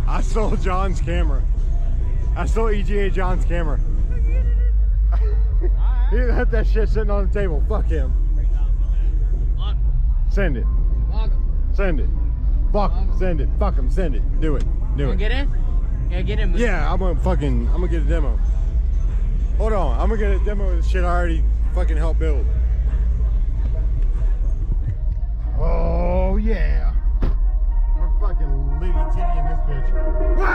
I stole John's camera. I stole EGA John's camera. He left that shit sitting on the table. Fuck him. Send it. Send it. Fuck him. Send it. Fuck him. Send it. Do it. Do it. Get in? Yeah, get in. Yeah, I'm gonna get a demo. Hold on. I'm gonna get a demo of the shit I already fucking helped build. Oh yeah. We're fucking litty titty in this bitch. What? I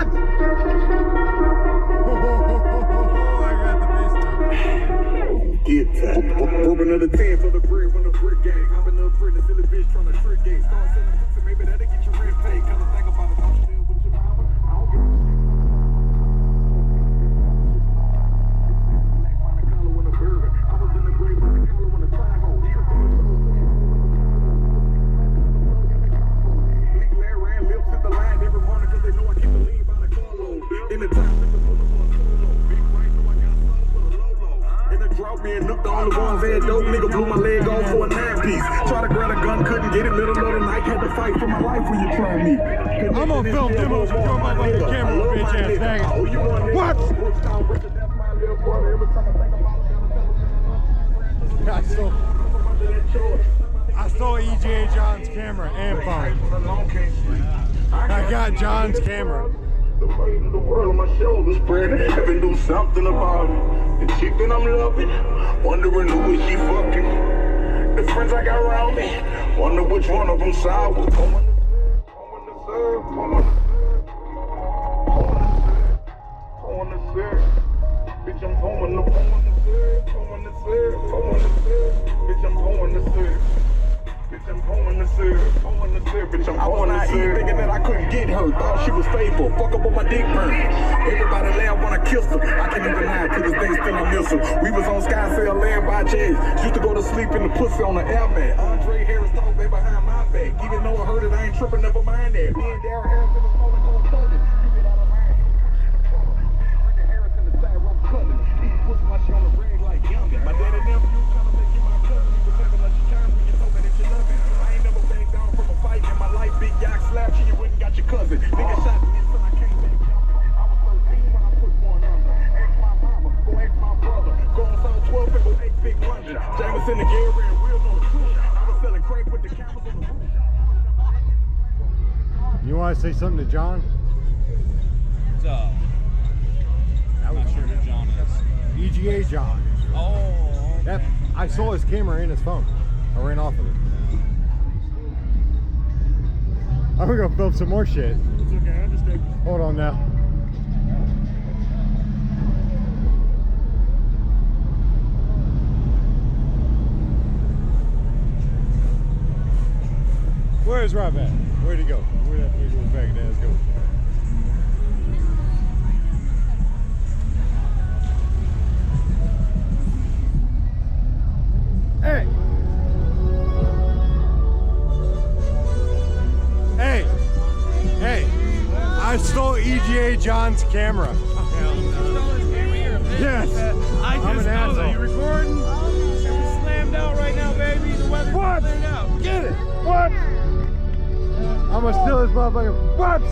got the bass now. Get that. Open another 10 for the bread when the brick gang. Hopping up friend, the silly bitch trying to trick gang. Start selling pussy, maybe that'll get you rent paid. Cause I think about it, don't you deal with your mama? I don't get I was in the grave by the collar when the time hole. Legal air ran lips at the line every morning cause they know I keep the lean by the carload. In the time, let me pull up on a solo. Big right, know I got soul for the low. In the drought, me and Nook, the only ones that dope. Nigga blew my leg off for a 9-piece. Try to grab a gun, couldn't get it. Middle of the night, had to fight for my life when you try me. I'm gonna film demos with your motherfucking camera, bitch ass nigga. What? I stole EGA John's camera and phone. I got John's camera. The weight of the world on my shoulders spread. Heaven do something about it. The chick that I'm loving, wondering who is she fucking. The friends I got around me, wonder which one of them sour. Bitch, I'm going to I was naive, thinking that I couldn't get her. Thought she was faithful, fuck up on my dick burn. Everybody laugh when I kissed her. I can't even lie, to this day still I miss her. We was on Sky Sail laying by J's. Used to go to sleep in the pussy on the air mat. Andre Harris talk way behind my back. Even though I heard it, I ain't tripping, never mind that. Me and Darryl Harris in the phone going thugging. You get out of line. Bring Harris in the side rope cutting. He pussy my shit on the rig like youngin'. My daddy never used trying to make you my cousin. He was having lunch time when you told me that you love me. I ain't never backed down from a fight in my life. Big yak slapped you, you went and got your cousin. Nigga shot me and I came back jumping. I was 13 when I put one under. Ask my mama, go ask my brother. Go on South 12 and go 8 big London. Jameson and Gary and real no truth. I was selling crack with the cameras on the roof. You want to say something to John? So, I'm not sure who John is. EGA John. Oh, okay. That, I saw his camera in his phone. I ran off of it. I'm gonna go film some more shit. It's okay, I understand. Hold on now. Where's Rob at? Where'd he go? Where'd that nigga go back? Let's go. Hey! Hey! Hey! I stole EGA John's camera. Yes! I I'm just an know that asshole. you're recording. We're slammed out right now, baby. The weather's What? cleared out. Get it! What? I'm gonna steal this motherfucker. What?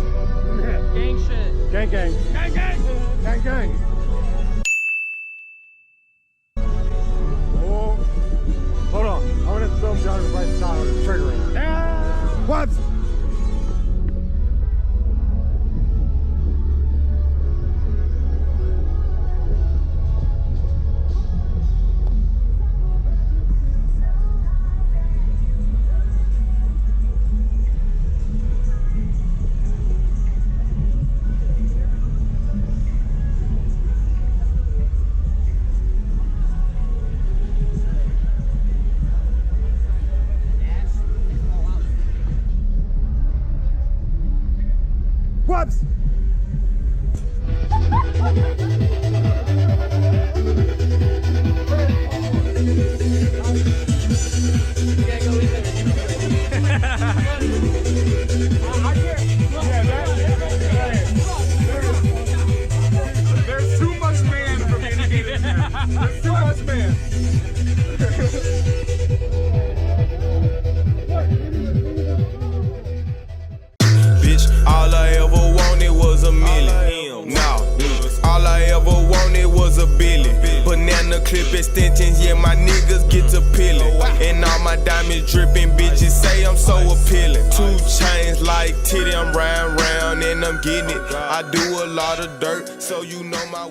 Gang shit. Gang gang. Gang, gang. Gang gang. Oh. Hold on. I'm gonna film John's right side with the trigger in it. What? Whoops! clip extensions, yeah, my niggas get to peeling. And all my diamonds dripping, bitches say I'm so appealing. 2 chains like titty, I'm round and I'm getting it. I do a lot of dirt, so you know my